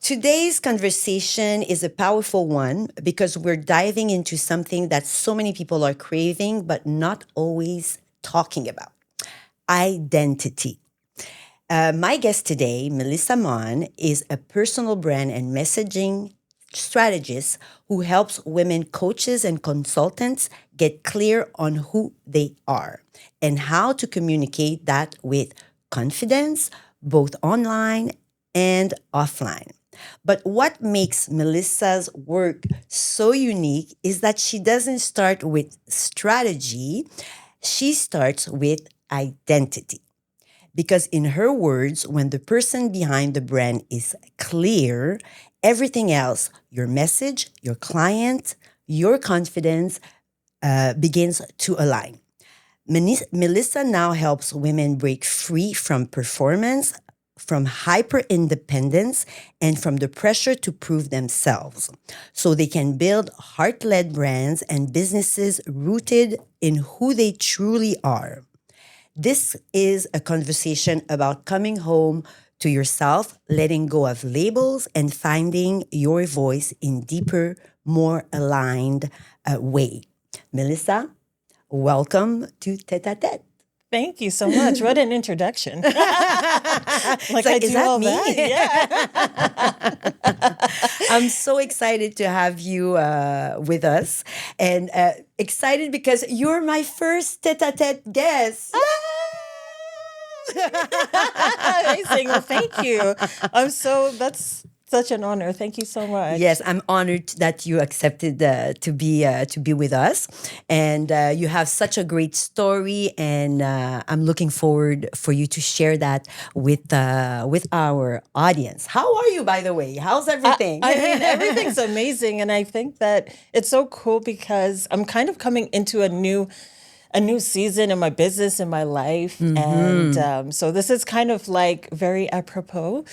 Today's conversation is a powerful one because we're diving into something that so many people are craving but not always talking about: identity. My guest today, Melissa Maugh, is a personal brand and messaging strategist who helps women coaches and consultants get clear on who they are and how to communicate that with confidence, both online and offline. But what makes Melissa's work so unique is that she doesn't start with strategy, she starts with identity. Because, in her words, when the person behind the brand is clear, everything else, your message, your client, your confidence, begins to align. Melissa now helps women break free from performance, from hyper independence, and from the pressure to prove themselves so they can build heart led brands and businesses rooted in who they truly are. This is a conversation about coming home to yourself, letting go of labels, and finding your voice in deeper, more aligned way. Melissa, welcome to TêTE À TêTE. Thank you so much. What an introduction. Like So I is do that all me? that. Yeah. I'm so excited to have you with us, and excited because you're my first tête-à-tête guest. Amazing. Well, thank you. That's such an honor. Thank you so much. Yes, I'm honored that you accepted to be with us, and you have such a great story, and I'm looking forward for you to share that with our audience. How are you, by the way? How's everything? I mean, everything's amazing. And I think that it's so cool because I'm kind of coming into a new season in my business, in my life. And so this is kind of like very apropos.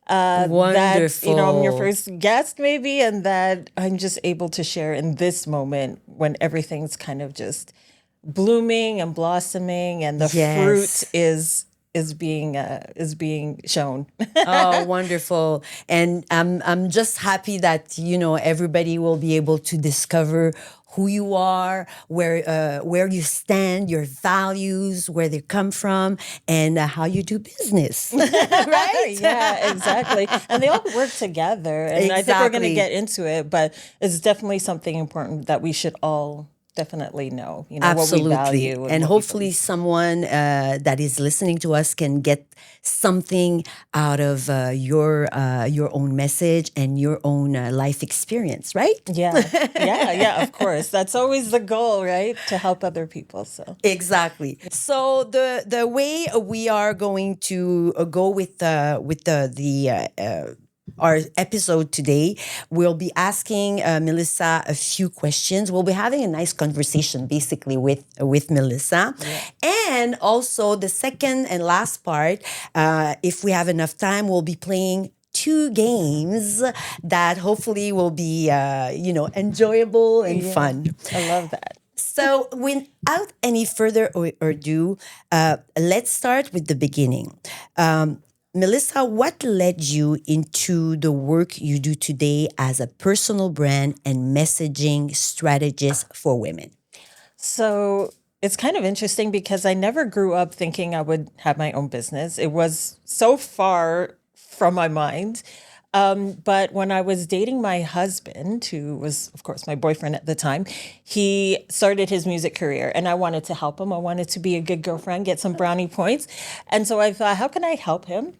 That, I'm your Wonderful. first guest maybe, and that I'm just able to share in this moment when everything's kind of just blooming and blossoming and the fruit Yes. is being shown. Oh, wonderful. And I'm just happy that, everybody will be able to discover who you are, where you stand, your values, where they come from, and how you do business. Right? Yeah, exactly. And they all work together. And I think we're going to Exactly. get into it, but it's definitely something important that we should all definitely know, what we Absolutely. value And what we hopefully believe. someone that is listening to us can get something out of your own message and your own life experience, right? Yeah, of course. That's always the goal, right? To help other people. So Exactly. So the way we are going to go with our episode today, we'll be asking Melissa a few questions. We'll be having a nice conversation, basically, with Melissa, and also the second and last part. If we have enough time, we'll be playing two games that hopefully will be enjoyable and fun. I love that. So, without any further ado, let's start with the beginning. Melissa, what led you into the work you do today as a personal brand and messaging strategist for women? So it's kind of interesting because I never grew up thinking I would have my own business. It was so far from my mind. But when I was dating my husband, who was, of course, my boyfriend at the time, he started his music career and I wanted to help him. I wanted to be a good girlfriend, get some brownie points. And so I thought, how can I help him?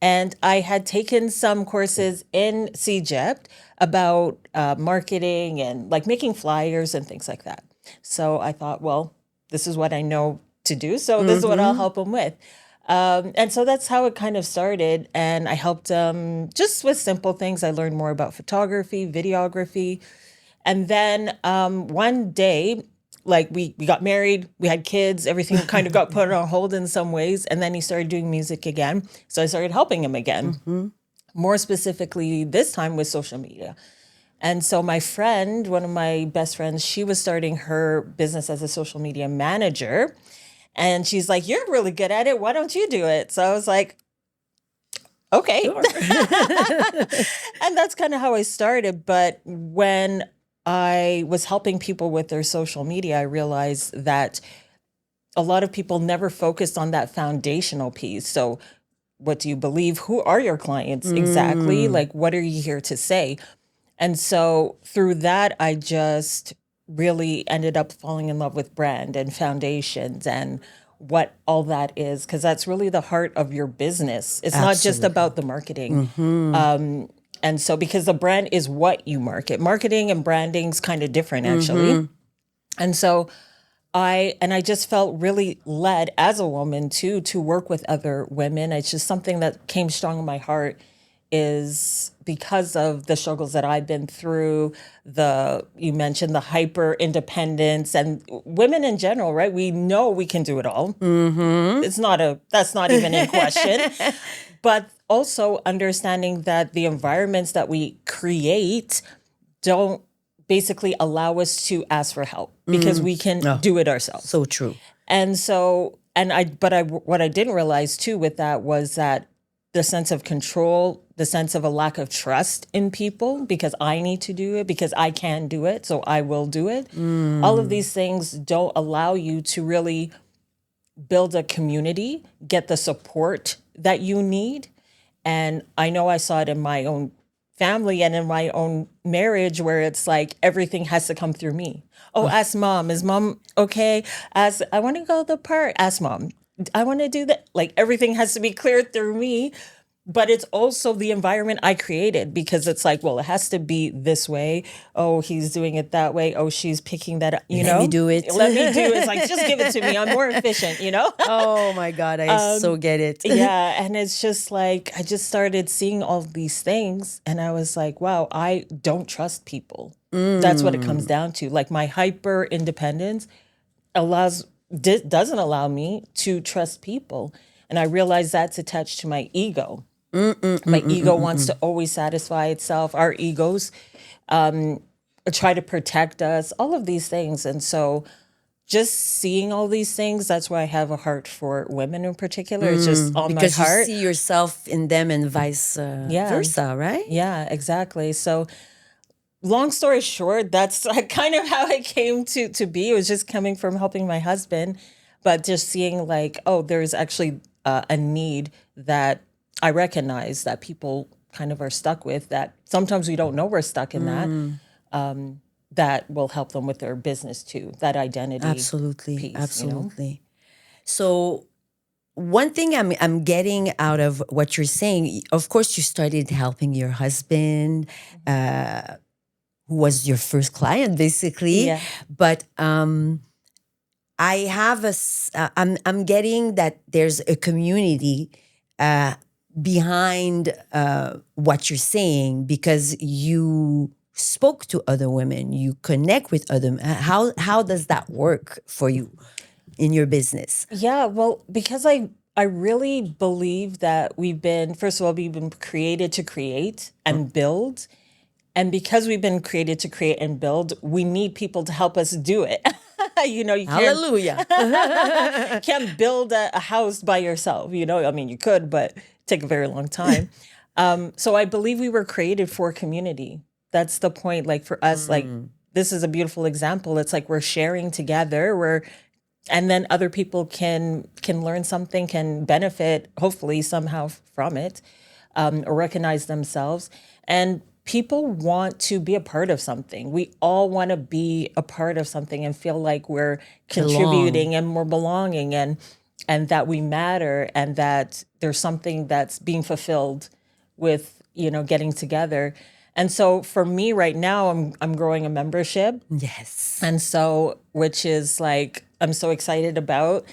And I had taken some courses in CEGEP about marketing and like making flyers and things like that. So I thought, well, this is what I know to do. So this is what I'll help him with. And so that's how it kind of started. And I helped just with simple things. I learned more about photography, videography. And then one day, like we got married, we had kids, everything kind of got put on hold in some ways. And then he started doing music again. So I started helping him again, more specifically this time with social media. And so my friend, one of my best friends, she was starting her business as a social media manager. And she's like, you're really good at it. Why don't you do it? So I was like, Okay. Sure. And that's kind of how I started. But when I was helping people with their social media, I realized that a lot of people never focused on that foundational piece. So, what do you believe? Who are your clients exactly? Like, what are you here to say? And so, through that, I just really ended up falling in love with brand and foundations and what all that is, because that's really the heart of your business. It's not just Absolutely. about the marketing. And so, because the brand is what you market, marketing and branding's kind of different, actually. And so, I just felt really led as a woman too to work with other women. It's just something that came strong in my heart, is because of the struggles that I've been through, you mentioned the hyper independence and women in general, right? We know we can do it all. That's not even in question. But also understanding that the environments that we create don't basically allow us to ask for help because we can do it ourselves. So true. And so, what I didn't realize too with that was that the sense of control, the sense of a lack of trust in people, because I need to do it, because I can do it, so I will do it. All of these things don't allow you to really build a community, get the support that you need. And I know I saw it in my own family and in my own marriage, where it's like everything has to come through me. Oh, ask mom. Is mom okay? Ask, I want to go to the park. Ask mom. I want to do that. Like everything has to be cleared through me. But it's also the environment I created, because it's like, well, it has to be this way. Oh, he's doing it that way. Oh, she's picking that up. Let me do it. Let me do it. It's like, just give it to me. I'm more efficient, Oh my God, I so get it. Yeah. And it's just like, I just started seeing all these things and I was like, wow, I don't trust people. That's what it comes down to. Like my hyper independence doesn't allow me to trust people. And I realized that's attached to my ego. My ego wants to always satisfy itself. Our egos try to protect us, all of these things. And so just seeing all these things, that's why I have a heart for women in particular. It's just on Because my you heart. see yourself in them and vice versa, right? Yeah, exactly. So long story short, that's kind of how it came to be. It was just coming from helping my husband, but just seeing like, oh, there's actually a need that I recognize that people kind of are stuck with, that sometimes we don't know we're stuck in that will help them with their business too, that identity Absolutely, piece, absolutely. So one thing I'm getting out of what you're saying, of course, you started helping your husband, who was your first client, basically. Yeah. But I have I'm getting that there's a community behind what you're saying, because you spoke to other women, you connect with other. How does that work for you in your business? Yeah, well, because I really believe that first of all, we've been created to create and build. And because we've been created to create and build, we need people to help us do it. You Hallelujah. can't build a house by yourself. I mean, you could, but take a very long time. So I believe we were created for community. That's the point. Like for us, like this is a beautiful example. It's like we're sharing together. And then other people can learn something, can benefit hopefully somehow from it, or recognize themselves. And people want to be a part of something. We all want to be a part of something and feel like we're contributing and we're belonging, and that we matter, and that there's something that's being fulfilled with getting together. And so for me right now, I'm growing a membership. Yes. And so, which is like, I'm so excited about.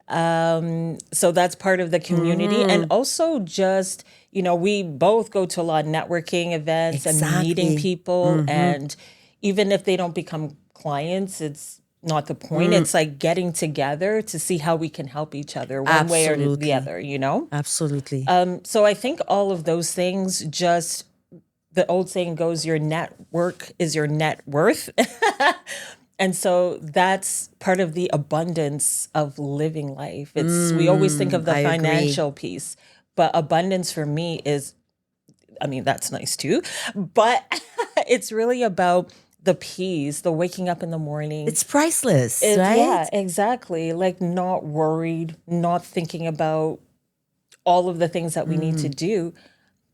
So that's part of the community. And also just, we both go to a lot of networking events and meeting Exactly. people. And even if they don't become clients, it's not the point. It's like getting together to see how we can help each other one way or the other, Absolutely. So I think all of those things, just the old saying goes, your network is your net worth. And so that's part of the abundance of living life. We always think of the I agree. financial piece, But abundance for me is, I mean, that's nice too, but it's really about the peace, the waking up in the morning. It's priceless, It, right? yeah, exactly. Like not worried, not thinking about all of the things that we need to do.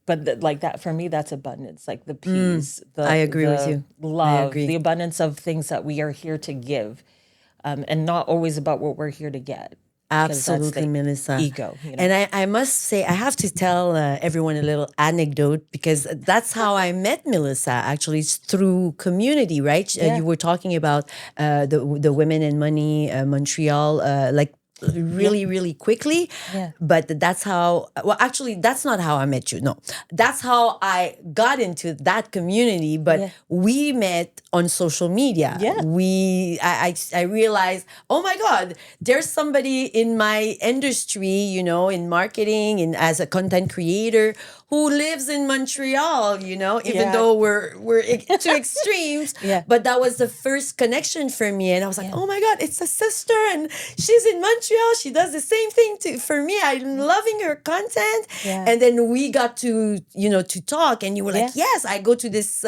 But like that, for me, that's abundance, like the peace, I agree with the you. I love, agree. the abundance of things that we are here to give, and not always about what we're here to get. Because that's Absolutely, the Melissa. ego, And I must say, I have to tell everyone a little anecdote because that's how I met Melissa. Actually, it's through community, right? Yeah. You were talking about the Women in Money Montreal, like really, really quickly. Yeah. But that's how. Well, actually, that's not how I met you. No, that's how I got into that community. But Yeah. we met on social media. Yeah. I realized, oh my God, there's somebody in my industry, you know, in marketing and as a content creator who lives in Montreal, you know, even Yeah. though we're two extremes. Yeah. But that was the first connection for me. And I was like, oh my God, it's a sister and she's in Montreal. She does the same thing for me. I'm loving her content. Yeah. And then we got to, you know, to talk and you were like, Yeah. yes, I go to this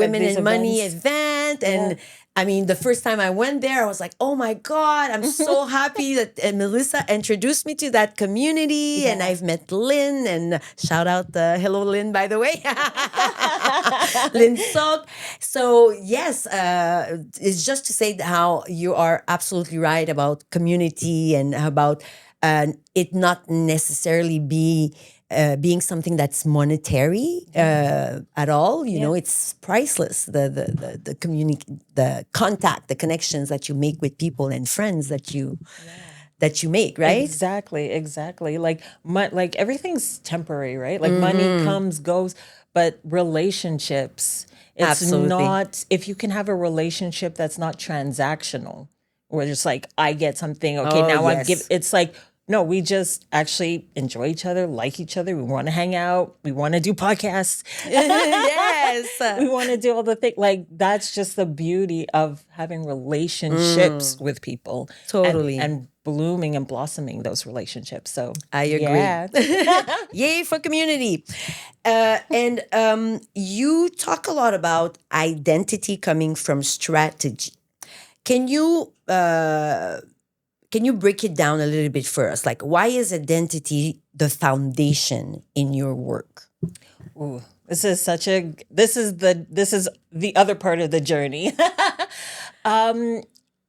Women these in Money events. event. And Yeah. I mean, the first time I went there, I was like, oh my God, I'm so happy that Melissa introduced me to that community. And Yeah. I've met Lynn, and shout out, hello, Lynn, by the way. Lynn Sok. So, yes, it's just to say how you are absolutely right about community and about it not necessarily being something that's monetary at all. You know, it's priceless. The the contact, the connections that you make with people and friends that you make, right? Exactly. Like like everything's temporary, right? Like money comes, goes, but relationships, it's Absolutely. not, if you can have a relationship that's not transactional, where just like I get something, okay, Oh, now I'm yes. it's like, no, we just actually enjoy each other, like each other. We want to hang out. We want to do podcasts. Yes. We want to do all the things. Like that's just the beauty of having relationships with people. Totally. And blooming and blossoming those relationships. So I agree. yeah. Yay for community. And you talk a lot about identity coming from strategy. Can you break it down a little bit for us? Like, why is identity the foundation in your work? Ooh, this is the other part of the journey.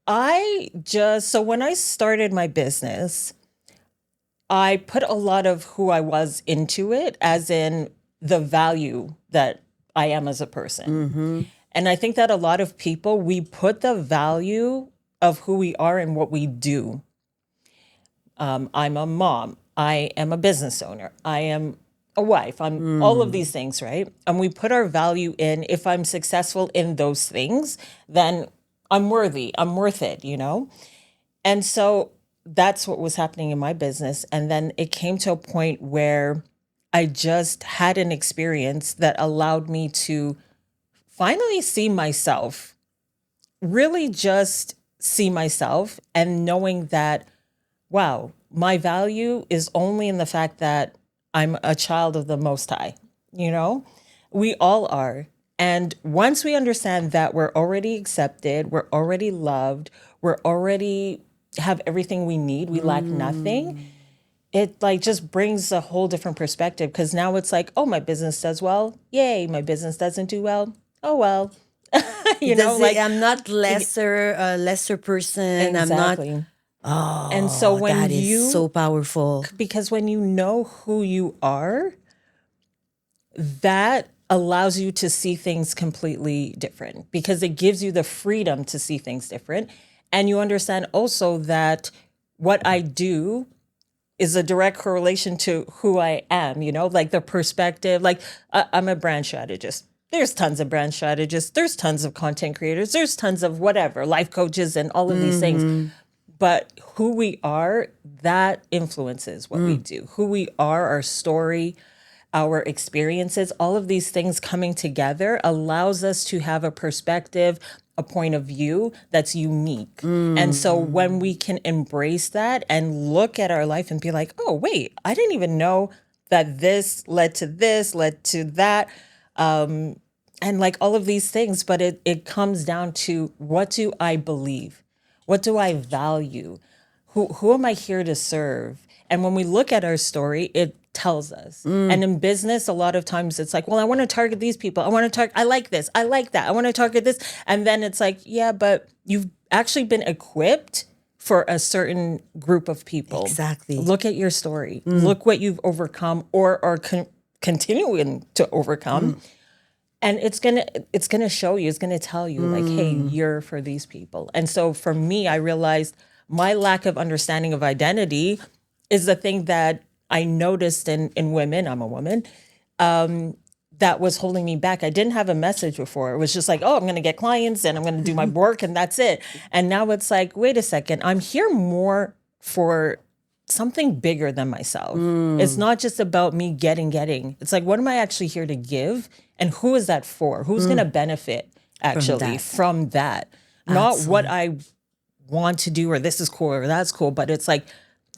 So when I started my business, I put a lot of who I was into it, as in the value that I am as a person. And I think that a lot of people, we put the value of who we are and what we do. I'm a mom. I am a business owner. I am a wife. I'm all of these things, right? And we put our value in, if I'm successful in those things, then I'm worthy. I'm worth it, you know? And so that's what was happening in my business. And then it came to a point where I just had an experience that allowed me to finally see myself, really just see myself, and knowing that, wow, my value is only in the fact that I'm a child of the Most High. You know, we all are. And once we understand that we're already accepted, we're already loved, we're already have everything we need, we lack nothing, it like just brings a whole different perspective. Because now it's like, oh, my business does well. Yay. My business doesn't do well. Oh, well. I'm not lesser person. Exactly. I'm not. Oh, And so when that is so powerful. because when you know who you are, that allows you to see things completely different, because it gives you the freedom to see things different. And you understand also that what I do is a direct correlation to who I am, you know, like the perspective, like I'm a brand strategist. There's tons of brand strategists. There's tons of content creators. There's tons of whatever, life coaches and all of these things. But who we are, that influences what we do. Who we are, our story, our experiences, all of these things coming together allows us to have a perspective a point of view that's unique. And so when we can embrace that and look at our life and be like, oh, wait, I didn't even know that this, led to that. And like all of these things, but it comes down to, what do I believe? What do I value? Who am I here to serve? And when we look at our story, it tells us. And in business, a lot of times it's like, well, I want to target these people. I like this. I like that. I want to target this. And then it's like, yeah, but you've actually been equipped for a certain group of people. Exactly. Look at your story. Look what you've overcome or are continuing to overcome. And it's gonna show you, it's gonna tell you like, hey, you're for these people. And so for me, I realized my lack of understanding of identity is the thing that I noticed in women. I'm a woman. That was holding me back. I didn't have a message before. It was just like, oh, I'm going to get clients and I'm going to do my work and that's it. And now it's like, wait a second, I'm here more for something bigger than myself. It's not just about me getting. It's like, what am I actually here to give? And who is that for? Who's going to benefit actually from that? Not what I want to do or this is cool or that's cool, but it's like,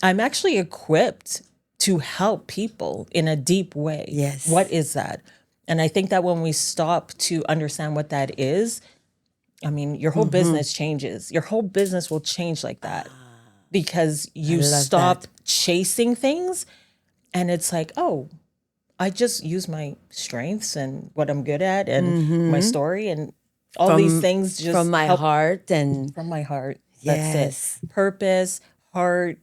I'm actually equipped to help people in a deep way. Yes. What is that? And I think that when we stop to understand what that is, I mean, your whole business changes. Your whole business will change like that because you stop chasing things. And it's like, oh, I just use my strengths and what I'm good at and my story and all these things just from my heart and from my heart. Yes. That's it. Purpose, heart,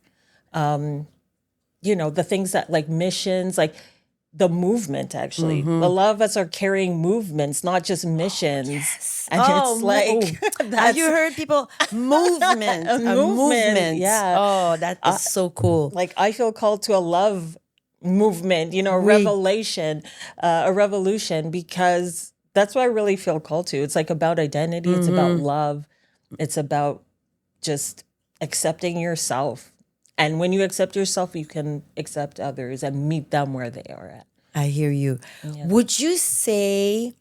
the things that like missions, like the movement actually. A lot of us are carrying movements, not just missions. yes. And it's like have you heard people movement? A movement. Yeah. Oh, that is so cool. Like I feel called to a love movement, a revelation, a revolution, because that's what I really feel called to. It's like about identity. It's about love. It's about just accepting yourself. And when you accept yourself, you can accept others and meet them where they are at. I hear you. Yeah. Would you say,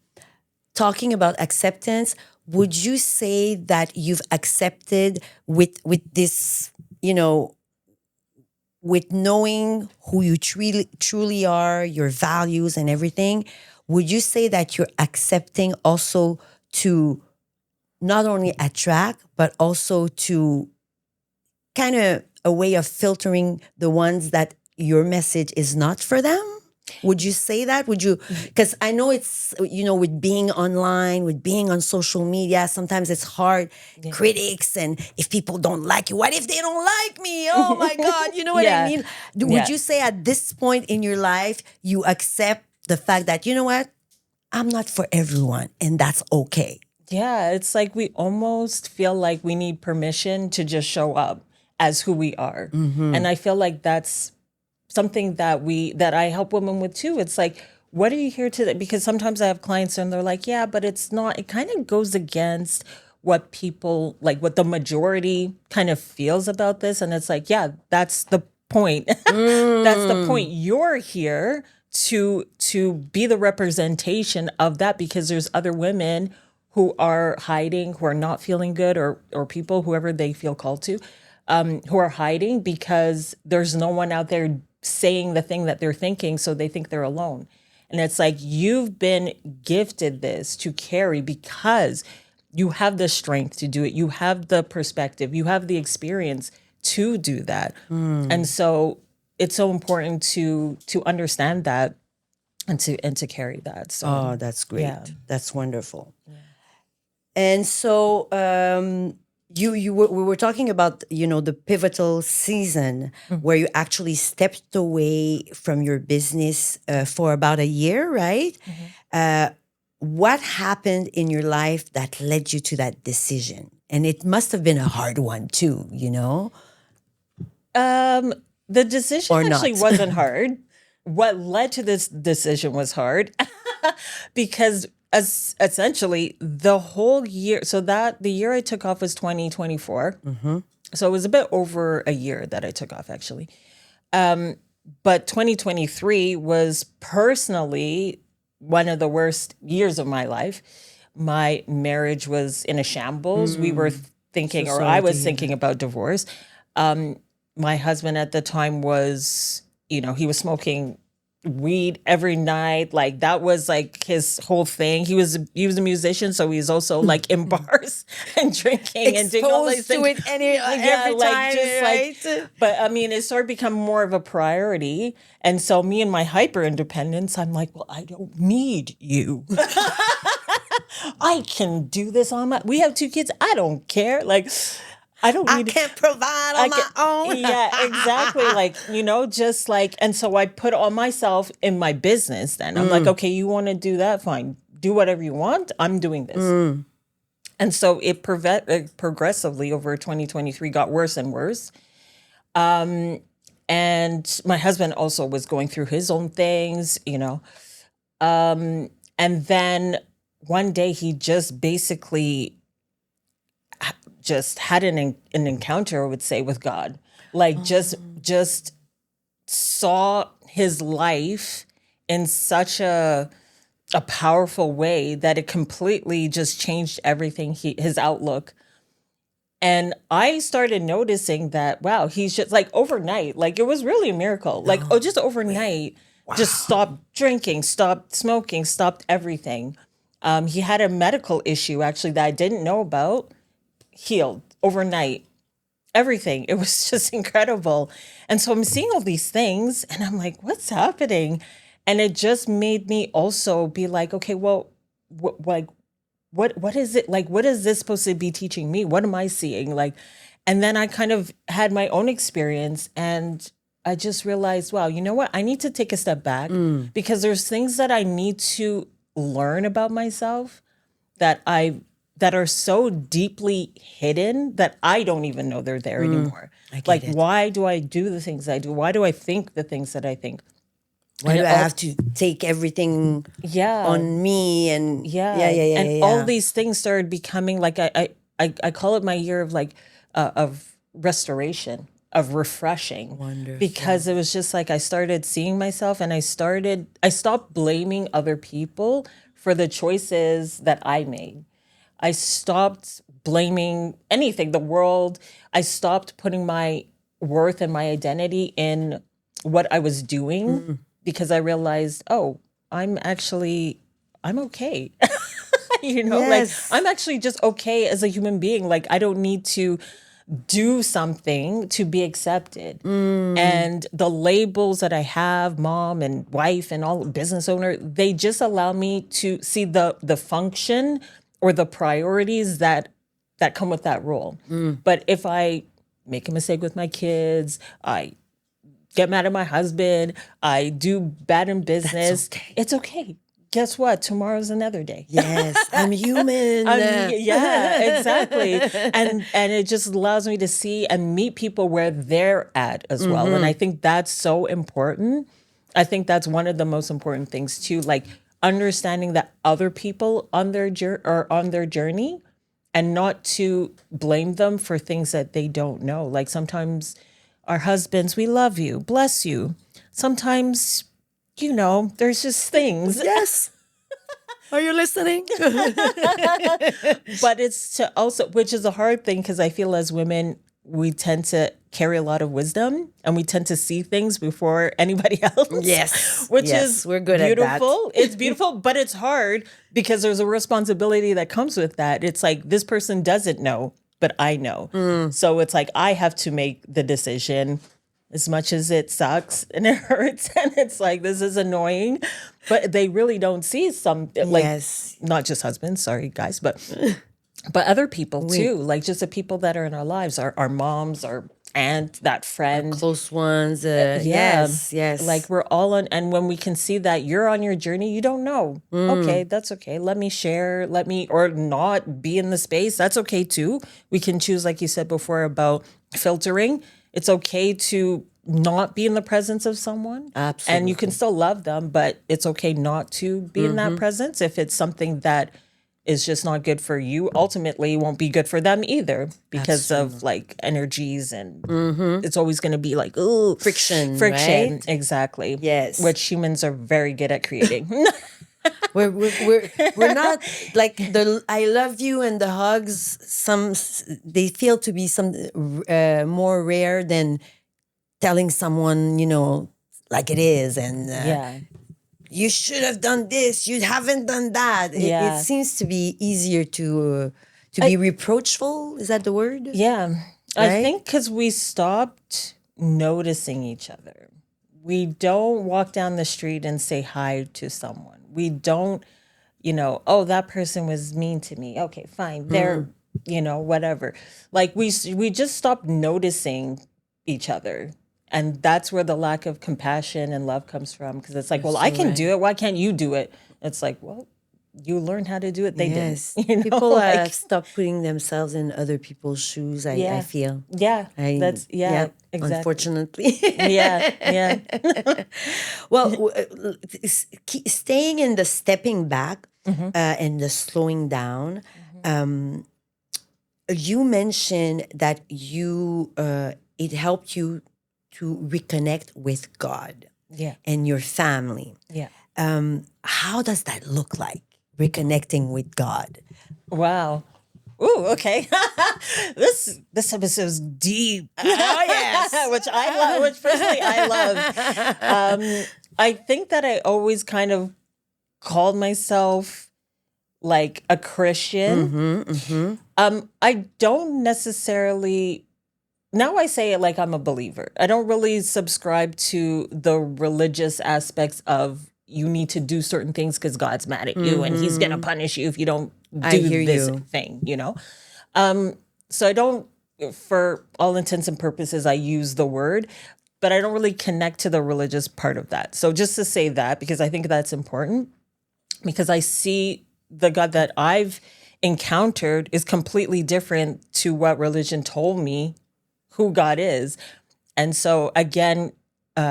talking about acceptance, would you say that you've accepted with this, with knowing who you truly are, your values and everything, would you say that you're accepting also to not only attract, but also to kind of a way of filtering the ones that your message is not for them? Would you say that? Would you? Because I know it's, with being online, with being on social media, sometimes it's hard. Yeah. Critics, and if people don't like you, what if they don't like me? Oh my God, you know what I mean? Would you say at this point in your life, you accept the fact that, you know what, I'm not for everyone, and that's okay? Yeah, it's like we almost feel like we need permission to just show up as who we are. And I feel like that's something that I help women with too. It's like, what are you here to? Because sometimes I have clients and they're like, yeah, but it's not, it kind of goes against what people, like what the majority kind of feels about this. And it's like, yeah, that's the point. That's the point. You're here to be the representation of that, because there's other women who are hiding, who are not feeling good, or people, whoever they feel called to, who are hiding because there's no one out there saying the thing that they're thinking, so they think they're alone. And it's like, you've been gifted this to carry because you have the strength to do it. You have the perspective, you have the experience to do that. And so it's so important to understand that and to carry that. So oh, that's great. Yeah. That's wonderful. Yeah. And so we were talking about, the pivotal season where you actually stepped away from your business for about a year, right? What happened in your life that led you to that decision? And it must have been a hard one too, The decision Or actually not. wasn't hard. What led to this decision was hard because essentially the whole year, so that the year I took off was 2024. So it was a bit over a year that I took off actually. But 2023 was personally one of the worst years of my life. my marriage was in a shambles. We were thinking, So or sorry I to was hear thinking about divorce. My husband at the time was, he was smoking weed every night. Like that was like his whole thing. He was a musician, so he's also like in bars and drinking and doing all these Exposed to things. it every time, right? But I mean, it started becoming more of a priority. And so me and my hyper independence, I'm like, well, I don't need you. I can do this on my. We have 2 kids. I don't care. Like, I don't I need. can't provide on my own. Yeah, exactly. Like, just like, and so I put on myself in my business. Then I'm like, okay, you want to do that? Fine, do whatever you want. I'm doing this. And so it progressively over 2023 got worse and worse. And my husband also was going through his own things. And then one day he just basically just had an encounter, I would say, with God. Like just saw his life in such a powerful way that it completely just changed everything, his outlook. And I started noticing that, wow, he's just like overnight, like it was really a miracle. Like, just overnight, just stopped drinking, stopped smoking, stopped everything. He had a medical issue actually that I didn't know about, healed overnight. Everything. It was just incredible. And so I'm seeing all these things and I'm like, what's happening? And it just made me also be like, okay, well, what is it like? What is this supposed to be teaching me? What am I seeing? Like, and then I kind of had my own experience and I just realized, wow, you know what? I need to take a step back because there's things that I need to learn about myself that are so deeply hidden that I don't even know they're there anymore. Like, why do I do the things I do? Why do I think the things that I think? Why do I have to take everything on me? And all these things started becoming like I call it my year of like of restoration, of refreshing. Wonderful. Because it was just like I started seeing myself and I stopped blaming other people for the choices that I made. I stopped blaming anything, the world. I stopped putting my worth and my identity in what I was doing because I realized, I'm okay. Like I'm actually just okay as a human being. Like I don't need to do something to be accepted. And the labels that I have, mom and wife and all business owner, they just allow me to see the function or the priorities that come with that role. But if I make a mistake with my kids, I get mad at my husband, I do bad in business, it's okay. Guess what? Tomorrow's another day. Yes, I'm human. Yeah, exactly. And it just allows me to see and meet people where they're at as well. And I think that's so important. I think that's one of the most important things too, like understanding that other people on their journey and not to blame them for things that they don't know. Like sometimes our husbands, we love you, bless you. Sometimes there's just things. Yes. Are you listening? But it's to also, which is a hard thing because I feel as women, we tend to carry a lot of wisdom and we tend to see things before anybody else. Yes. Which is we're good beautiful. at that. It's beautiful, but it's hard because there's a responsibility that comes with that. It's like this person doesn't know, but I know. So it's like I have to make the decision. As much as it sucks and it hurts and it's like, this is annoying, but they really don't see some, like, not just husbands, sorry guys, but other people too, like just the people that are in our lives, our moms, our aunt, that friend. Our close ones. Yes. Like we're all on, and when we can see that you're on your journey, you don't know. Okay, that's okay. Let me share, or not be in the space. That's okay too. We can choose, like you said before about filtering. It's okay to not be in the presence of someone. Absolutely. And you can still love them, but it's okay not to be in that presence if it's something that is just not good for you. Ultimately, it won't be good for them either because of like energies and it's always going to be like, ooh, friction. Right? Exactly. Exactly. Yes. Which humans are very good at creating. We're not like the I love you and the hugs. They feel to be some more rare than telling someone, like it is, and Yeah. you should have done this. You haven't done that. It Yeah. seems to be easier to I, be reproachful. Is that the word? yeah. I Right? think because we stopped noticing each other. We don't walk down the street and say hi to someone. We don't, oh, that person was mean to me. Okay, fine. They're, whatever. Like we just stopped noticing each other. And that's where the lack of compassion and love comes from. Because it's like, well, I So can do right. it. Why can't you do it? It's like, well, you learned how to do it. They didn't. Yes. You know, People like, have stopped putting themselves in other people's shoes, I yeah, feel. yeah. That's Yeah, exactly. unfortunately. Yeah, yeah. Well, staying in the stepping back and the slowing down, you mentioned that it helped you to reconnect with God Yeah, and your family. yeah. How does that look like, reconnecting with God? Wow. Ooh, okay. This episode is deep. Oh, yes. Which I love, which personally I love. I think that I always kind of called myself like a Christian. I don't necessarily now I say it like I'm a believer. I don't really subscribe to the religious aspects of you need to do certain things because God's mad at you and he's going to punish you if you don't I do hear this you. thing. So I don't, for all intents and purposes, I use the word, but I don't really connect to the religious part of that. So just to say that, because I think that's important, because I see the God that I've encountered is completely different to what religion told me who God is. And so again,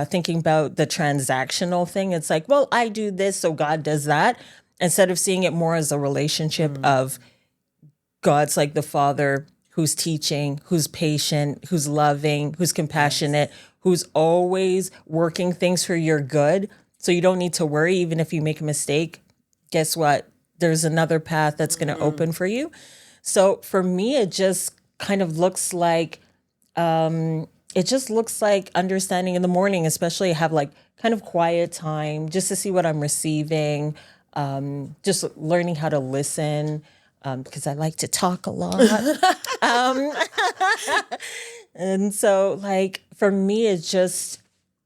thinking about the transactional thing, it's like, well, I do this, so God does that. Instead of seeing it more as a relationship of God's like the Father who's teaching, who's patient, who's loving, who's compassionate, who's always working things for your good. So you don't need to worry, even if you make a mistake. Guess what? There's another path that's going to open for you. So for me, it just kind of looks like understanding in the morning, especially I have like kind of quiet time just to see what I'm receiving, just learning how to listen because I like to talk a lot. And so like for me, it's just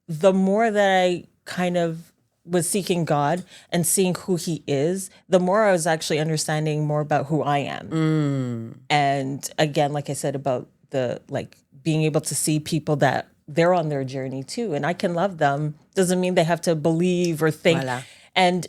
the more that I kind of was seeking God and seeing who he is, the more I was actually understanding more about who I am. And again, like I said about the like being able to see people that they're on their journey too, and I can love them. Doesn't mean they have to believe or think. Voila. And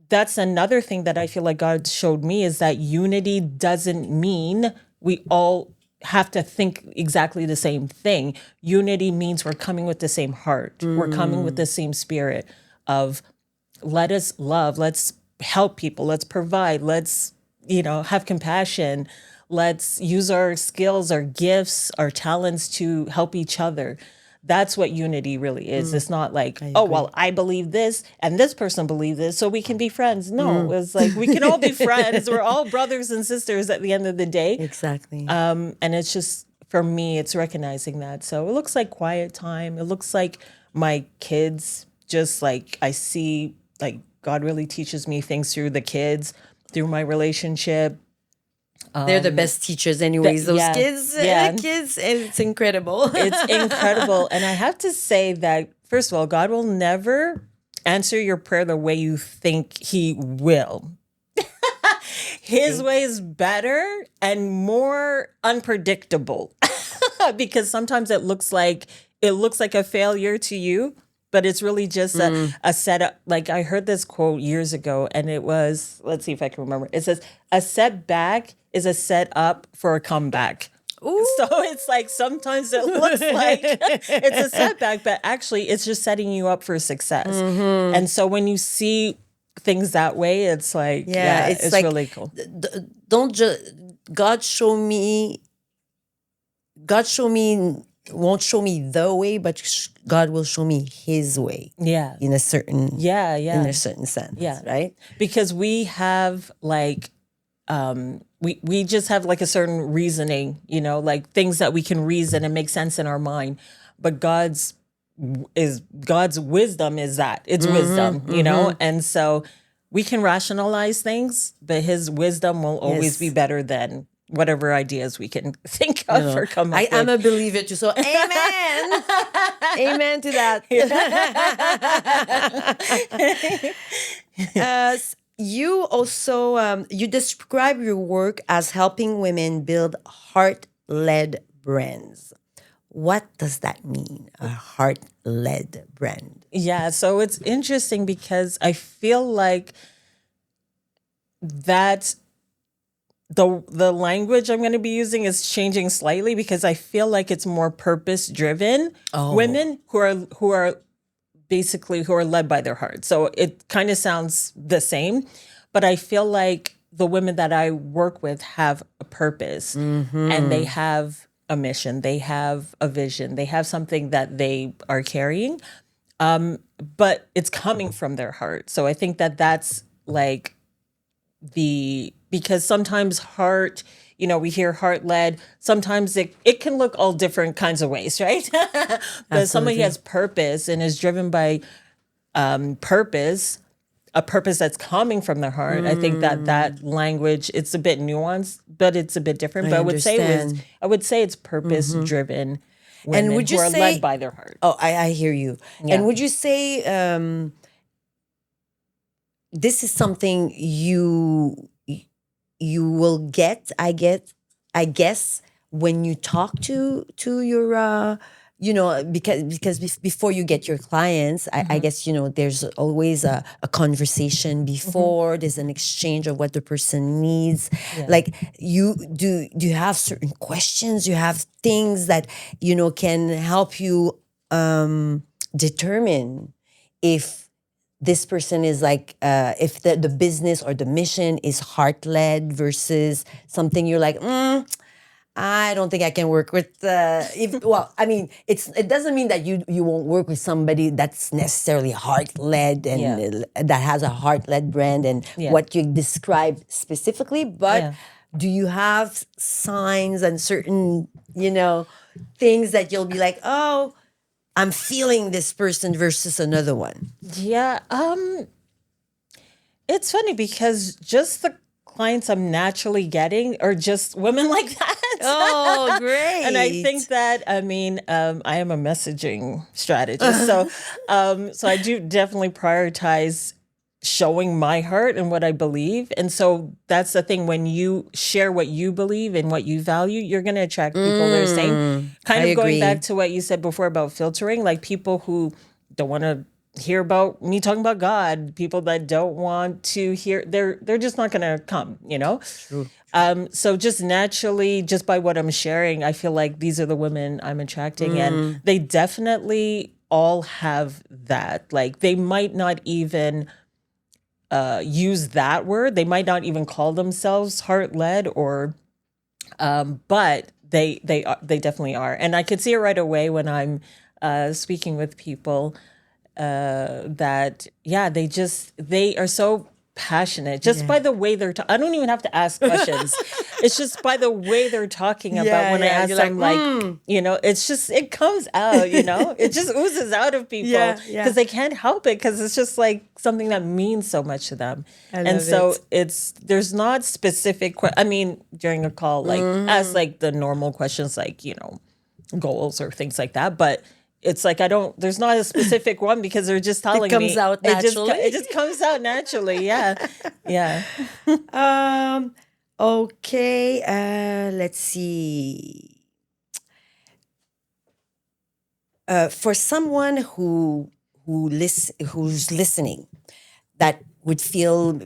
that's another thing that I feel like God showed me is that unity doesn't mean we all have to think exactly the same thing. Unity means we're coming with the same heart. We're coming with the same spirit of let us love, let's help people, let's provide, let's, have compassion. Let's use our skills, our gifts, our talents to help each other. That's what unity really is. It's not like, oh, well, I believe this and this person believes this, so we can be friends. No, it's like we can all be friends. We're all brothers and sisters at the end of the day. Exactly. And it's just, for me, it's recognizing that. So it looks like quiet time. It looks like my kids, just like I see, like God really teaches me things through the kids, through my relationship. They're the best teachers anyways, those yeah, kids. yeah. Kids, and it's incredible. It's incredible. And I have to say that, first of all, God will never answer your prayer the way you think he will. His way is better and more unpredictable because sometimes it looks like a failure to you, but it's really just a setup. Like I heard this quote years ago and it was, let's see if I can remember. It says, a setback is a setup for a comeback. Ooh. So it's like sometimes it looks like it's a setback, but actually it's just setting you up for success. And so when you see things that way, it's like, it's like, really cool. Don't just God show me won't show me the way, but God will show me His way. Yeah. In a certain Yeah. in a certain sense. Yeah. Right. Because we have like we just have like a certain reasoning, like things that we can reason and make sense in our mind. But God's wisdom is that it's wisdom, and so we can rationalize things, but His wisdom will always be Yes. better than whatever ideas we can think of or come up I am with. a believer too. So amen. Amen to that. You also you describe your work as helping women build heart-led brands. What does that mean? A heart-led brand. Yeah, so it's interesting because I feel like that the language I'm going to be using is changing slightly because I feel like it's more purpose driven. Women who are basically who are led by their heart. So it kind of sounds the same, but I feel like the women that I work with have a purpose and they have a mission, they have a vision, they have something that they are carrying, but it's coming from their heart. So I think that that's like because sometimes heart, we hear heart led. Sometimes it can look all different kinds of ways, right? But somebody has purpose and is driven by purpose, a purpose that's coming from their heart. I think that language, it's a bit nuanced, but it's a bit different. But I would say it's purpose driven women And would you who are say, led by their heart. Oh, I hear you. Yeah. And would you say this is something you will get? I guess when you talk to your because before you get your clients, I guess there's always a conversation before. There's an exchange of what the person needs. Like do you have certain questions? You have things that can help you determine if this person is like if the business or the mission is heart-led versus something you're like I don't think I can work with it doesn't mean that you won't work with somebody that's necessarily heart-led and that has a heart-led brand and what you described specifically, but do you have signs and certain things that you'll be like, oh, I'm feeling this person versus another one? Yeah. It's funny because just the clients I'm naturally getting are just women like that. Oh, great. And I think that, I am a messaging strategist. So I do definitely prioritize showing my heart and what I believe. And so that's the thing. When you share what you believe and what you value, you're going to attract people that are same. Kind of going back to what you said before about filtering, like people who don't want to hear about me talking about God, people that don't want to hear, they're just not going to come, True. So just naturally, just by what I'm sharing, I feel like these are the women I'm attracting, and they definitely all have that. Like they might not even use that word. They might not even call themselves heart-led or, but they definitely are. And I could see it right away when I'm speaking with people that they are so passionate just by the way they're I don't even have to ask questions. It's just by the way they're talking about when I ask them it's just it comes out, it just oozes out of people because they can't help it because it's just like something that means so much to them. And so there's not specific during a call like ask like the normal questions like goals or things like that, but it's like there's not a specific one because they're just telling me. It comes out naturally. It just comes out naturally. Yeah. Yeah. Okay. Let's see. For someone who's listening that would feel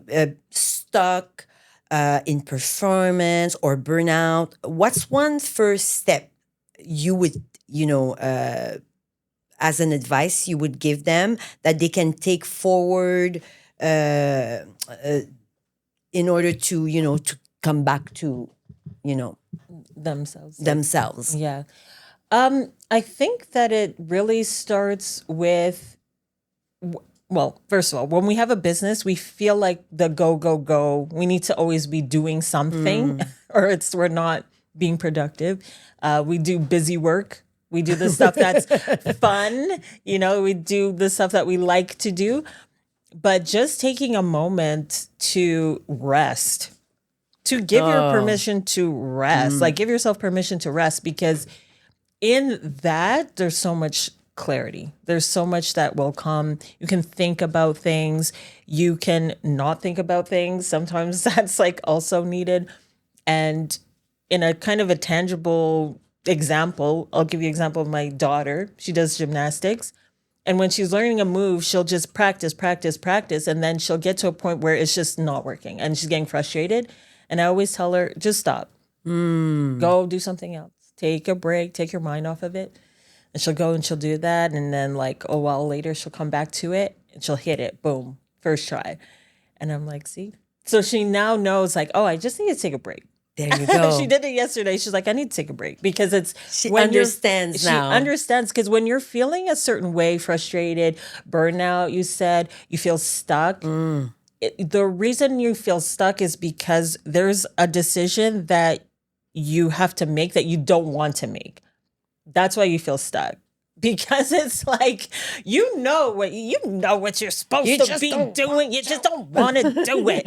stuck in performance or burnout, what's one first step you would as an advice you would give them that they can take forward in order to come back to Themselves. themselves? Yeah. I think that it really starts with, well, first of all, when we have a business, we feel like the go, go, go. We need to always be doing something or we're not being productive. We do busy work. We do the stuff that's fun. We do the stuff that we like to do. But just taking a moment to rest, to give your permission to rest, like give yourself permission to rest, because in that, there's so much clarity. There's so much that will come. You can think about things. You can not think about things. Sometimes that's like also needed. And in a kind of a tangible example, I'll give you an example of my daughter. She does gymnastics. And when she's learning a move, she'll just practice, practice, practice. And then she'll get to a point where it's just not working and she's getting frustrated. And I always tell her, just stop. Go do something else. Take a break, take your mind off of it. And she'll go and she'll do that. And then like a while later, she'll come back to it and she'll hit it. Boom. First try. And I'm like, see? So she now knows like, oh, I just need to take a break. There you go. She did it yesterday. She's like, I need to take a break because she understands now. She understands because when you're feeling a certain way, frustrated, burnout, you said, you feel stuck. The reason you feel stuck is because there's a decision that you have to make that you don't want to make. That's why you feel stuck. Because it's like, you know what you're supposed to be doing. You just don't want to do it.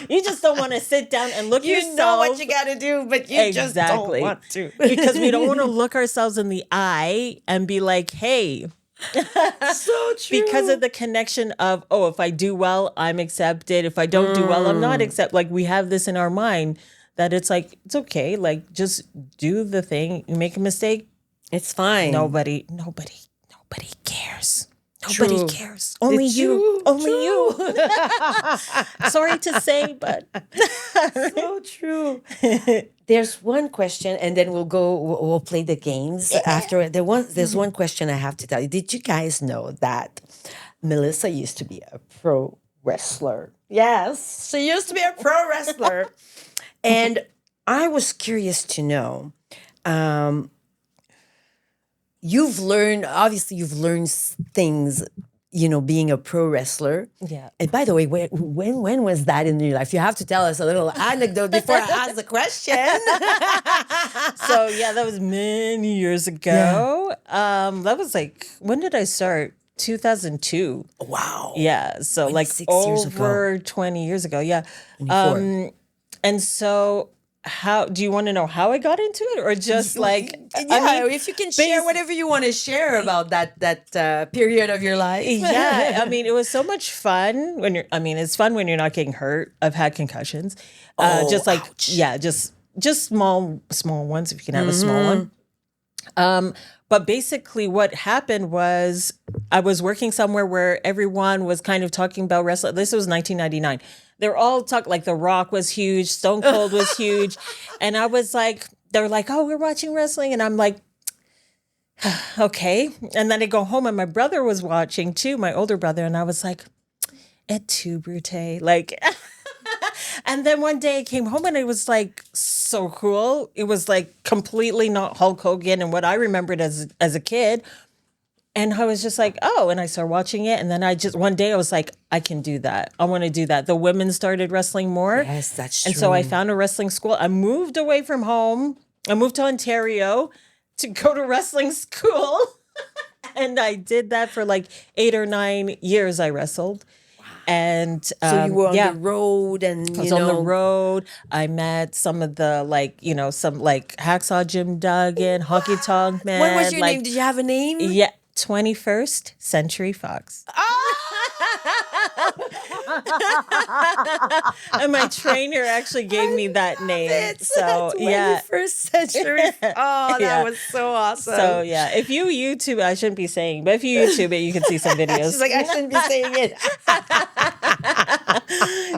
You just don't want to sit down and look yourself. You know what you got to do, but you just don't want to. Because we don't want to look ourselves in the eye and be like, hey. So true. Because of the connection of, oh, if I do well, I'm accepted. If I don't do well, I'm not accepted. Like we have this in our mind that it's like, it's okay. Like just do the thing. You make a mistake. It's fine. Nobody cares. Nobody cares. Only you. Only you. Sorry to say, but so true. There's one question, and then we'll play the games after. There's one question I have to tell you. Did you guys know that Melissa used to be a pro wrestler? Yes, she used to be a pro wrestler. And I was curious to know, you've learned things, being a pro wrestler. Yeah. And by the way, when was that in your life? You have to tell us a little anecdote before I ask the question. So yeah, that was many years ago. Yeah. That was like, when did I start? 2002. Wow. Yeah. So like over 20 years ago. Yeah. 24. And so do you want to know how I got into it, or just like, if you can share whatever you want to share about that period of your life. Yeah. I mean, it was so much fun it's fun when you're not getting hurt. I've had concussions. Just like, ouch. Yeah, just small ones, if you can have a small one. But basically what happened was I was working somewhere where everyone was kind of talking about wrestling. This was 1999. They were all talking, like The Rock was huge, Stone Cold was huge. And I was like, they were like, oh, we're watching wrestling. And I'm like, okay. And then I go home and my brother was watching too, my older brother. And I was like, et tu, Brute. Like, and then one day I came home and it was like so cool. It was like completely not Hulk Hogan and what I remembered as a kid. And I was just like, oh, and I started watching it. And then one day I was like, I can do that. I want to do that. The women started wrestling more. Yes, that's true. And so I found a wrestling school. I moved away from home. I moved to Ontario to go to wrestling school. And I did that for like 8 or 9 years. I wrestled. And so you were on the road, and I was on the road. I met some of the some Hacksaw Jim Duggan, Hockey Tonk Man. What was your name? Did you have a name? Yeah, 21st Century Fox. And my trainer actually gave me that name. So 21st Century. Oh, that was so awesome. So yeah, if you YouTube, I shouldn't be saying, but if you YouTube it, you can see some videos. She's like, I shouldn't be saying it.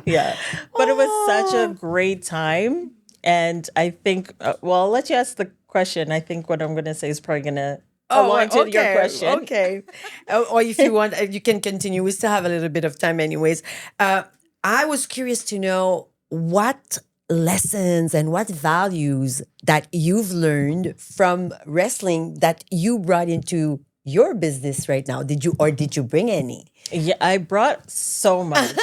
Yeah, but it was such a great time, and I think, I'll let you ask the question. I think what I'm going to say is probably going to align to your question. Okay. Or if you want, you can continue. We still have a little bit of time anyways. I was curious to know what lessons and what values that you've learned from wrestling that you brought into your business right now? Did you bring any? Yeah, I brought so much.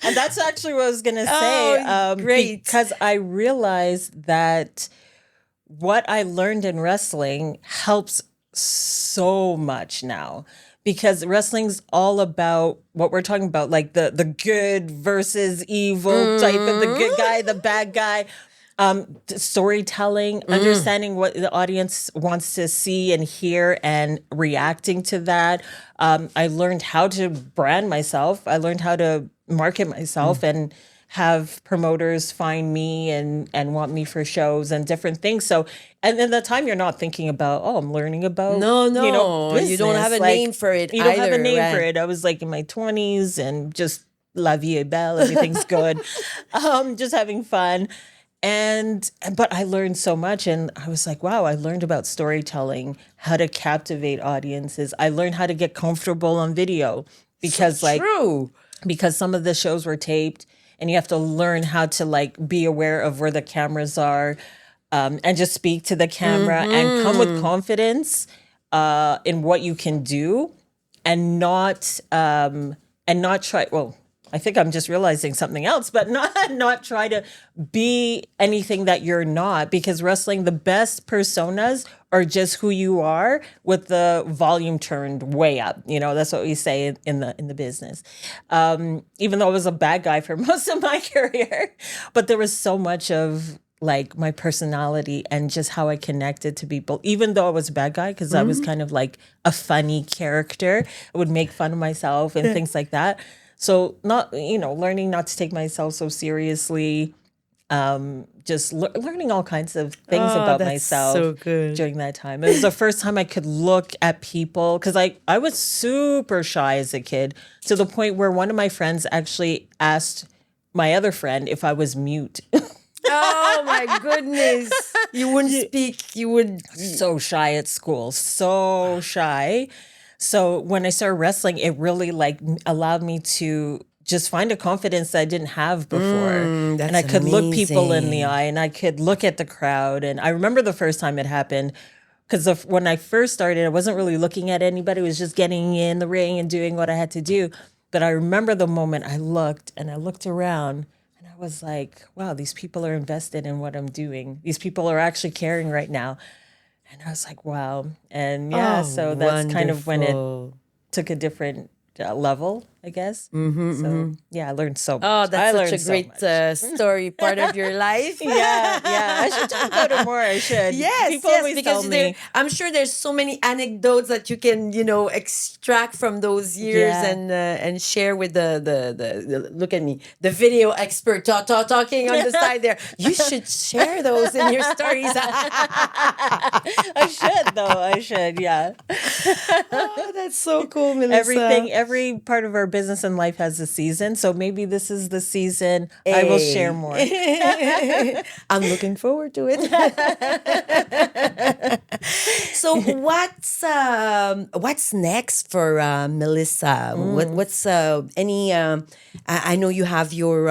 And that's actually what I was going to say. Great. Because I realized that what I learned in wrestling helps so much now. Because wrestling's all about what we're talking about, like the good versus evil type of the good guy, the bad guy. Storytelling, understanding what the audience wants to see and hear and reacting to that. I learned how to brand myself. I learned how to market myself and have promoters find me and want me for shows and different things. So, and then the time you're not thinking about, oh, I'm learning about, No, business. you don't have a name for it. You don't have a either, name right? for it. I was like in my 20s and just la vie est belle, everything's good. Just having fun. But I learned so much, and I was like, wow, I learned about storytelling, how to captivate audiences. I learned how to get comfortable on video because True. because some of the shows were taped and you have to learn how to like be aware of where the cameras are, and just speak to the camera and come with confidence in what you can do and not try, well, I think I'm just realizing something else, but not try to be anything that you're not, because wrestling, the best personas are just who you are with the volume turned way up. That's what we say in the business. Even though I was a bad guy for most of my career, but there was so much of like my personality and just how I connected to people, even though I was a bad guy, because I was kind of like a funny character. I would make fun of myself and things like that. So learning not to take myself so seriously, just learning all kinds of things about that's myself so good. during that time. It was the first time I could look at people, because I was super shy as a kid, to the point where one of my friends actually asked my other friend if I was mute. Oh my goodness. You wouldn't speak. You would. So shy at school, so shy. So when I started wrestling, it really like allowed me to just find a confidence that I didn't have before. And I could look people in the amazing. eye and I could look at the crowd. And I remember the first time it happened, because when I first started, I wasn't really looking at anybody. I was just getting in the ring and doing what I had to do. But I remember the moment I looked around and I was like, wow, these people are invested in what I'm doing. These people are actually caring right now. And I was like, wow. And so that's kind of when it Wonderful. took a different level, I guess. So I learned so much. Oh, I that's learned such a so great much. story, part of your life. Yeah. I should talk about it more. I should. Yes, People yes, always because tell me. I'm sure there's so many anecdotes that you can, extract from those years Yeah. and share with the look at me, the video expert talking on the side there. You should share those in your stories. I should, though. I should, yeah. Oh, that's so cool, Melissa. Every part of our business and life has a season. So maybe this is the season I will share more. I'm looking forward to it. So what's next for Melissa? What's any? I know you have your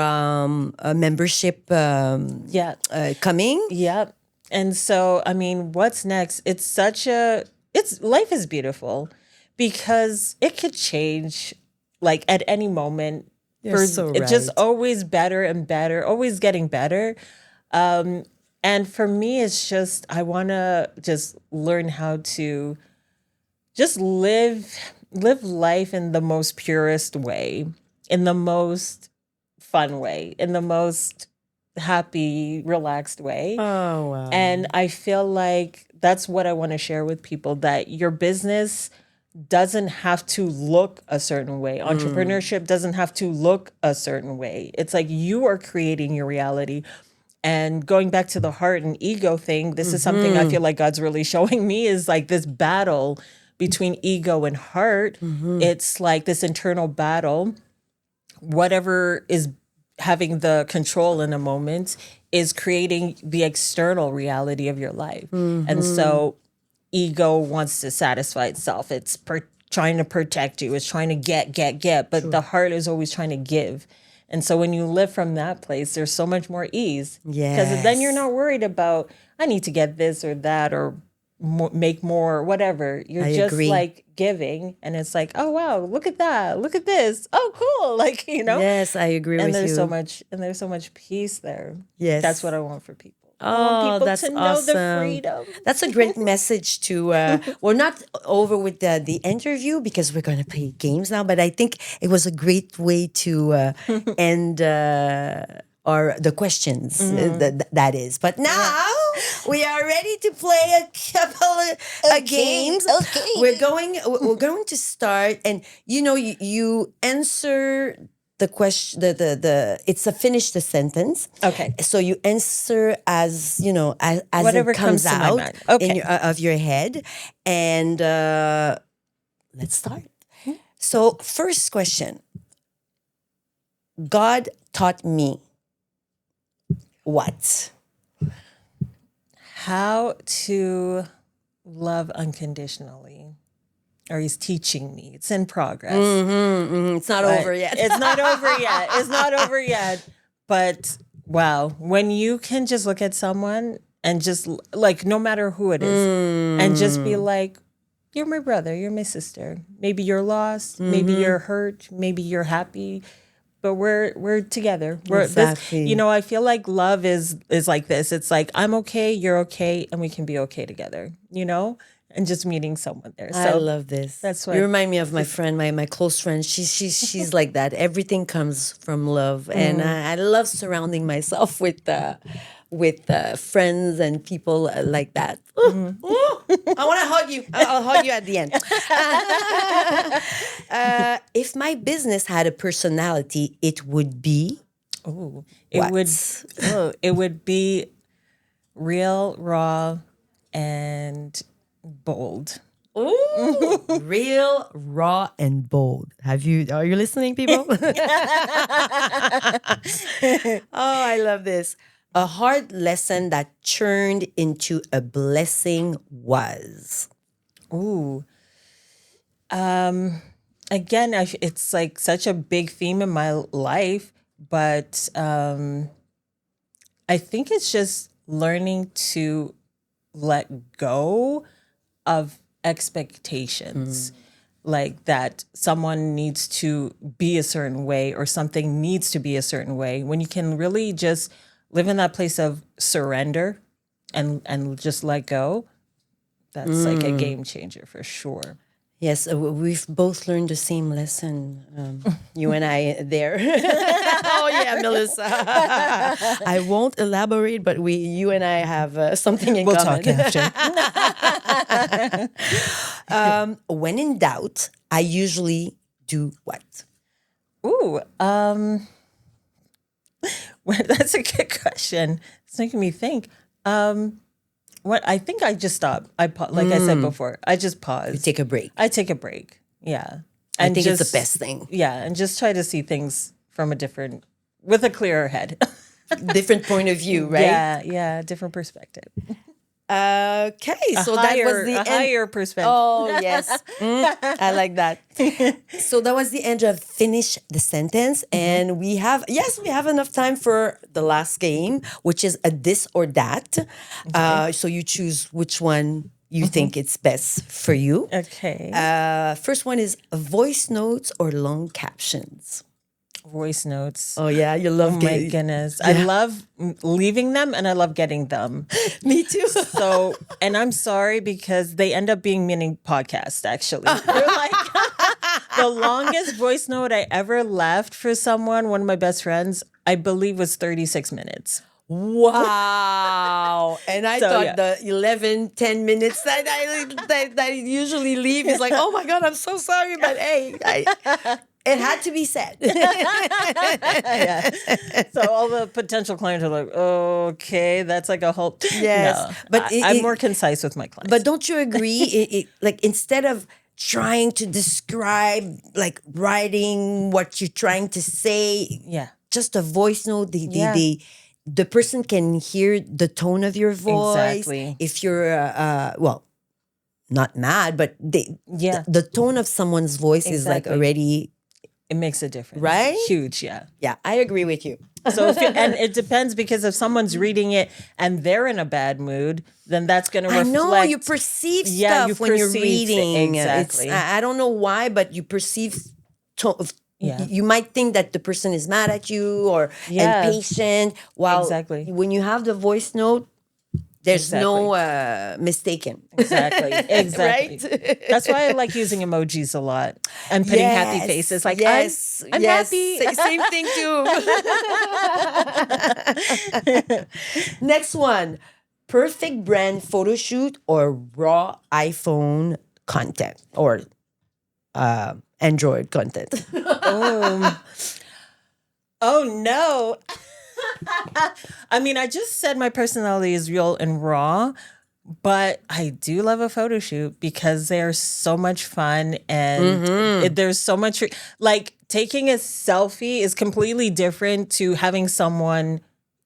membership coming. Yep. And so, I mean, what's next? Life is beautiful because it could change like at any moment. You're so It's just right. always better and better, always getting better. And for me, it's just, I want to just learn how to just live life in the most purest way, in the most fun way, in the most happy, relaxed way. Oh wow. And I feel like that's what I want to share with people, that your business doesn't have to look a certain way. Entrepreneurship doesn't have to look a certain way. It's like you are creating your reality. And going back to the heart and ego thing, this is something I feel like God's really showing me, is like this battle between ego and heart. It's like this internal battle. Whatever is having the control in a moment is creating the external reality of your life. And so ego wants to satisfy itself. It's trying to protect you. It's trying to get. But the heart is always trying to give. And so when you live from that place, there's so much more ease. Yes. Because then you're not worried about, I need to get this or that or make more, whatever. You're I just agree. like giving. And it's like, oh, wow, look at that. Look at this. Oh, cool. Like, Yes, I agree and with there's you. so much peace there. Yes. That's what I want for people. I Oh, want people that's to know the awesome. freedom. That's a great message to. We're not over with the interview because we're going to play games now, but I think it was a great way to end the questions. That is. But now we are ready to play a couple of games. Okay. We're going to start, and you answer the question. It's a finish the sentence. Okay. So you answer as as Whatever it comes comes to my out mind. Okay. in of your head, and let's start. So first question: God taught me what? How to love unconditionally. Or he's teaching me. It's in progress. It's not But over yet. It's not over yet. It's not over yet. But wow, when you can just look at someone and just like, no matter who it is, and just be like, you're my brother, you're my sister. Maybe you're lost, maybe you're hurt, maybe you're happy, but we're together. Exactly. I feel like love is like this. It's like, I'm okay, you're okay, and we can be okay together, and just meeting someone there. So I love this. that's what- You remind me of my friend, my close friend. She's like that. Everything comes from love, and I love surrounding myself with friends and people like that. I want to hug you. I'll hug you at the end. If my business had a personality, it would be. It would be real, raw, and bold. Ooh, real, raw, and bold. Are you listening, people? Oh, I love this. A hard lesson that turned into a blessing was. Ooh. Again, it's like such a big theme in my life, but I think it's just learning to let go of expectations. Like that someone needs to be a certain way or something needs to be a certain way, when you can really just live in that place of surrender and just let go. That's like a game changer for sure. Yes, we've both learned the same lesson, you and I there. Oh yeah, Melissa. I won't elaborate, but you and I have something in We'll common. talk after. When in doubt, I usually do what? Ooh, well, that's a good question. It's making me think. What I think I just stop. Like I said before, I just pause. You take a break. I take a break. Yeah, I think it's the best thing. Yeah, and just try to see things from with a clearer head. Different point of view, right? Yeah, different perspective. Okay, so that was the end. Higher perspective. Oh yes, I like that. So that was the end of finish the sentence, and we have enough time for the last game, which is a this or that. So you choose which one you think it's best for you. Okay. First one is voice notes or long captions. Voice notes. Oh yeah, you love. Oh my goodness, I love leaving them and I love getting them. Me too. So, and I'm sorry because they end up being mini podcasts. Actually, they're like the longest voice note I ever left for someone. One of my best friends, I believe, was 36 minutes. Wow. And I thought the 10 minutes that I usually leave is like, oh my God, I'm so sorry. But hey, it had to be said. Yeah. So all the potential clients are like, okay, that's like a whole. Yes. No, But I'm more concise with my clients. But don't you agree? Like instead of trying to describe, like writing what you're trying to say, just a voice note, the person can hear the tone of your voice. Exactly. If you're, not mad, but the tone of someone's voice is like already It makes a difference. Right? Huge, yeah. Yeah, I agree with you. So and it depends, because if someone's reading it and they're in a bad mood, then that's going to reflect. I know you perceive stuff when you're reading. Exactly. I don't know why, but you perceive. Yeah. You might think that the person is mad at you or impatient. While Exactly. when you have the voice note, there's no mistaken. Exactly. Exactly. Right? That's why I like using emojis a lot and putting happy faces. Like, I'm happy. Same thing too. Next one. Perfect brand photo shoot or raw iPhone content or Android content. Oh no. I mean, I just said my personality is real and raw, but I do love a photo shoot because they're so much fun and there's so much, like, taking a selfie is completely different to having someone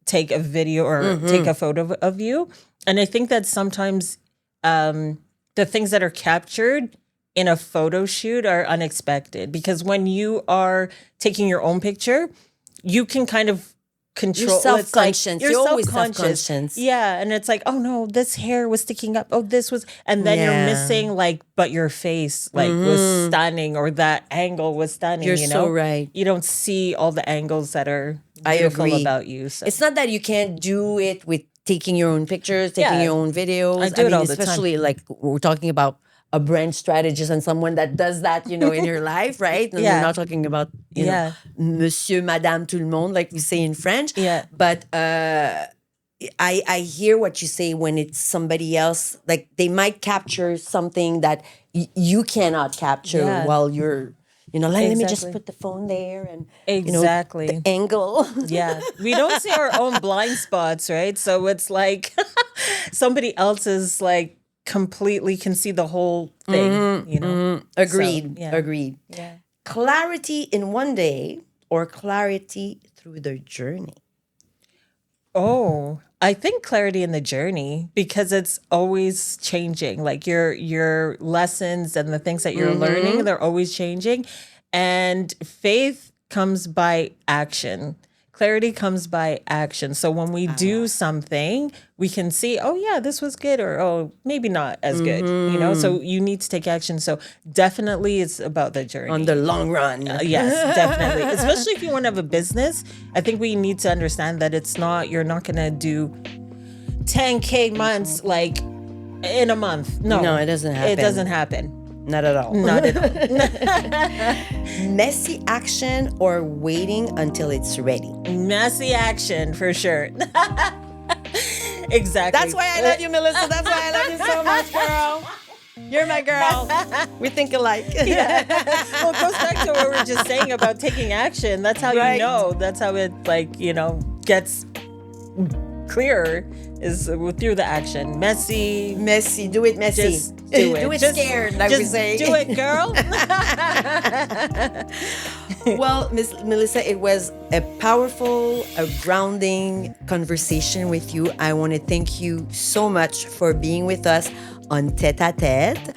take a video or take a photo of you. And I think that sometimes the things that are captured in a photo shoot are unexpected, because when you are taking your own picture, you can kind of control. You're self-conscious. You're always self-conscious. self-conscious. Yeah, and it's like, oh no, this hair was sticking up. Oh, this was, and then you're missing, like, but your face was stunning, or that angle was stunning. You're you know? so right. You don't see all the angles that are beautiful about you. So. It's not that you can't do it with taking your own pictures, taking your own videos. I do it all the time. Especially like we're talking about a brand strategist and someone that does that, in your life, right? And we're not talking about, know, Monsieur, Madame, tout le monde, like we say in French. Yeah. But I hear what you say when it's somebody else. Like they might capture something that you cannot capture while you're, let me just put the phone there and, the angle. Yeah. We don't see our own blind spots, right? So it's like somebody else's, like, completely can see the whole thing, Agreed. So, Agreed. Yeah. Clarity in one day or clarity through the journey? Oh, I think clarity in the journey, because it's always changing. Like your lessons and the things that you're learning, they're always changing. And faith comes by action. Clarity comes by action. So when we do something, we can see, oh yeah, this was good, or oh, maybe not as good. So you need to take action. So definitely it's about the journey. On the long run. Yes, definitely. Especially if you want to have a business, I think we need to understand that you're not going to do 10K months like in a month. No, it doesn't happen. It doesn't happen. Not at all. Not at all. Messy action or waiting until it's ready? Messy action for sure. Exactly. That's why I love you, Melissa. That's why I love you so much, girl. You're my girl. We think alike. Yeah. Well, it goes back to what we were just saying about taking action. That's how you know. That's how it, gets clearer, is through the action. Messy. Do it messy. Just do it. Do it scared, like we say. Do it, girl. Well, Miss Melissa, it was a powerful, a grounding conversation with you. I want to thank you so much for being with us on Tête à Tête.